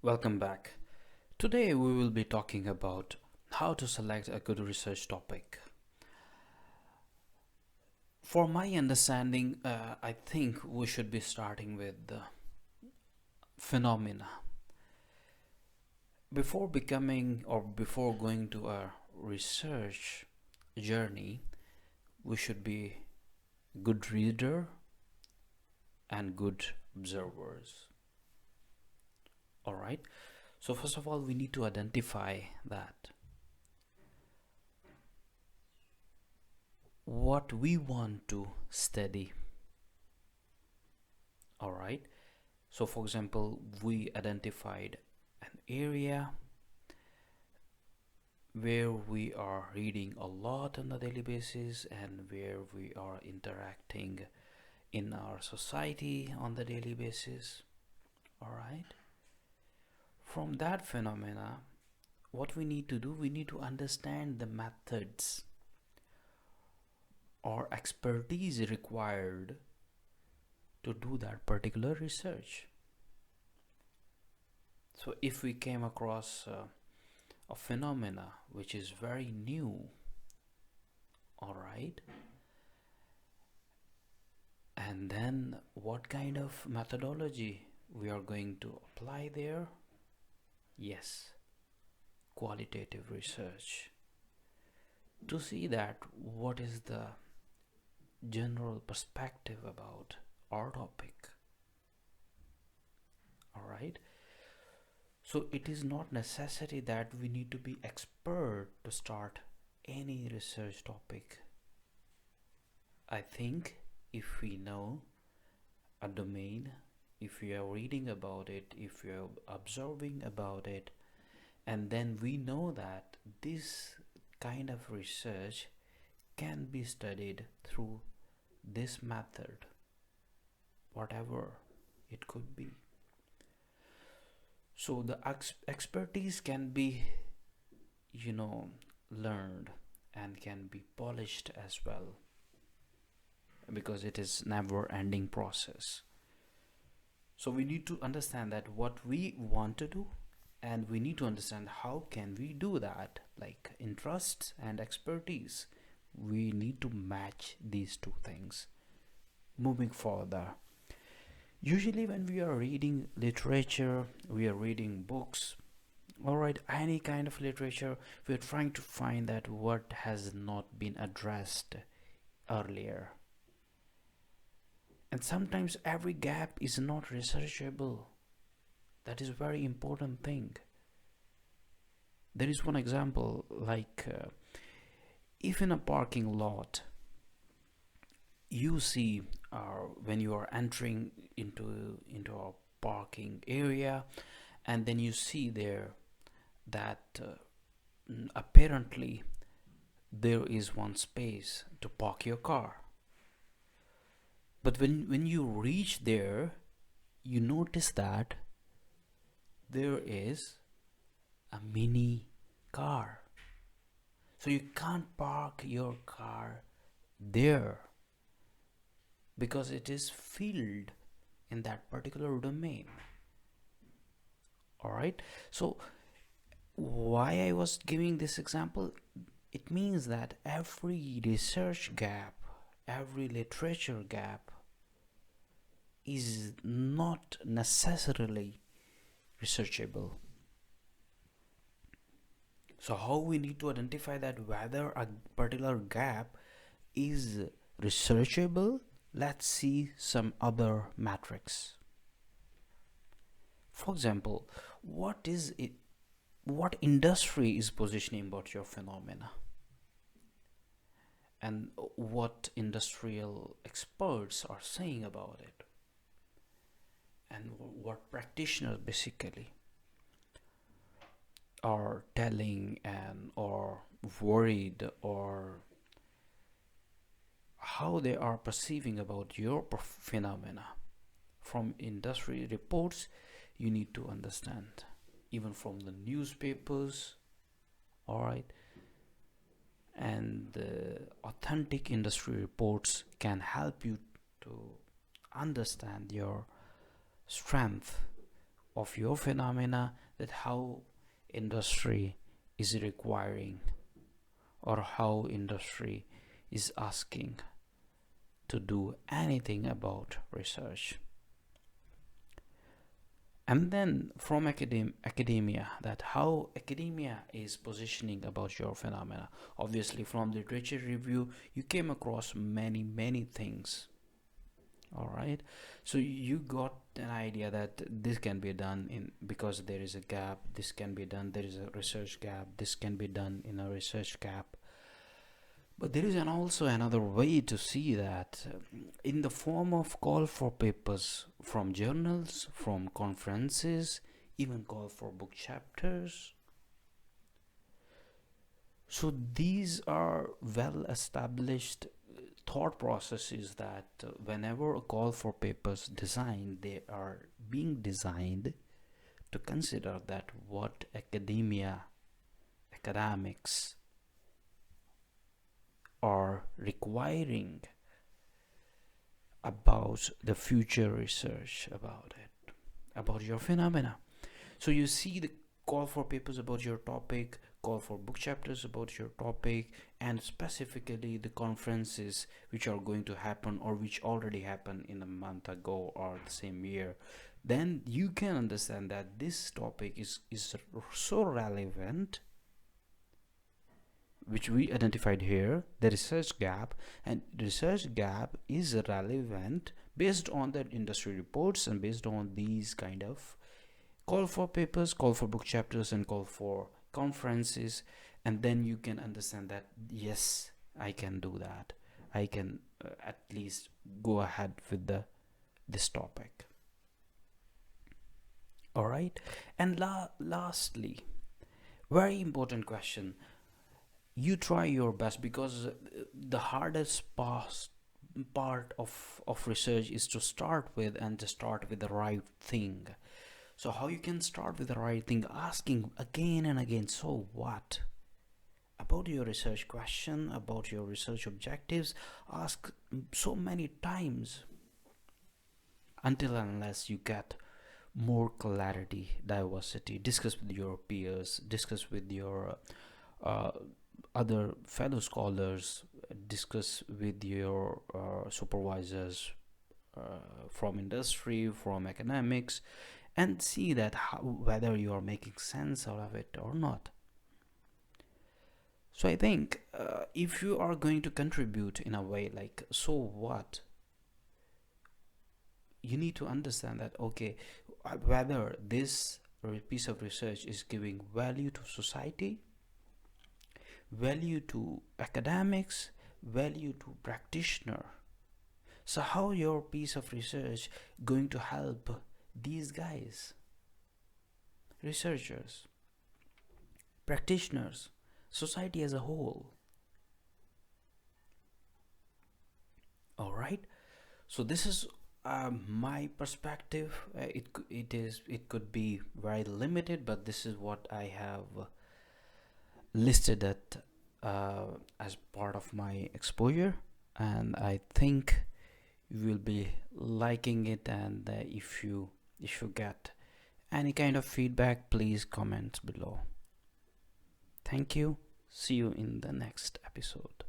Welcome back. Today we will be talking about how to select a good research topic. For my understanding, I think we should be starting with the phenomena. Before becoming or before going to a research journey, we should be good reader and good observers. All right. So first of all, we need to identify that what we want to study. All right. So for example, we identified an area where we are reading a lot on a daily basis and where we are interacting in our society on the daily basis. All right. From that phenomena, what we need to do, we need to understand the methods or expertise required to do that particular research. So if we came across a phenomena which is very new, all right, and then what kind of methodology we are going to apply there? Yes, qualitative research, to see that what is the general perspective about our topic. All right. So it is not necessary that we need to be expert to start any research topic. I think if we know a domain, if we are reading about it, if we are observing about it, and then we know that this kind of research can be studied through this method, whatever it could be. So the expertise can be, learned and can be polished as well, because it is never ending process. So we need to understand that what we want to do, and we need to understand how can we do that, like interests and expertise. We need to match these two things. Moving further, usually when we are reading literature, we are reading books, all right, any kind of literature, we're trying to find that what has not been addressed earlier. And sometimes every gap is not researchable. That is a very important thing. There is one example, like if in a parking lot you see, when you are entering into a parking area, and then you see there that apparently there is one space to park your car, but when you reach there, you notice that there is a mini car, so you can't park your car there because it is filled in that particular domain. All right. So why I was giving this example, it means that every research gap, every literature gap is not necessarily researchable. So how we need to identify that whether a particular gap is researchable? Let's see some other metrics. For example, what industry is positioning about your phenomena, and what industrial experts are saying about it, and what practitioners basically are telling and or worried, or how they are perceiving about your phenomena. From industry reports, you need to understand, even from the newspapers, all right, and the authentic industry reports can help you to understand your strength, of your phenomena, that how industry is requiring or how industry is asking to do anything about research. And then from academia, that how academia is positioning about your phenomena. Obviously from the literature review you came across many things. All right, so you got an idea that this can be done in, because there is a gap, this can be done, there is a research gap, this can be done in a research gap. But there is also another way to see that, in the form of call for papers from journals, from conferences, even call for book chapters. So these are well established thought processes that whenever a call for papers designed, they are being designed to consider that what academics are requiring about the future research about it, about your phenomena. So you see the call for papers about your topic, call for book chapters about your topic, and specifically the conferences which are going to happen or which already happened in a month ago or the same year. Then you can understand that this topic is so relevant, which we identified here, the research gap, and research gap is relevant based on the industry reports and based on these kind of call for papers, call for book chapters, and call for conferences. And then you can understand that yes, I can do that, I can at least go ahead with this topic. All right, and lastly, very important question, you try your best, because the hardest part of research is to start with, and to start with the right thing. So how you can start with the right thing, asking again and again, so what about your research question, about your research objectives. Ask so many times until unless you get more clarity, diversity. Discuss with your peers, discuss with your uh, other fellow scholars, discuss with your supervisors from industry, from academics, and see that whether you are making sense out of it or not. So I think if you are going to contribute in a way like, so what, you need to understand that, okay, whether this piece of research is giving value to society, value to academics, value to practitioner. So how your piece of research going to help these guys, researchers, practitioners, society as a whole? All right, so this is my perspective. It could be very limited, but this is what I have listed it as part of my exposure, and I think you will be liking it. And if you get any kind of feedback, please comment below. Thank you. See you in the next episode.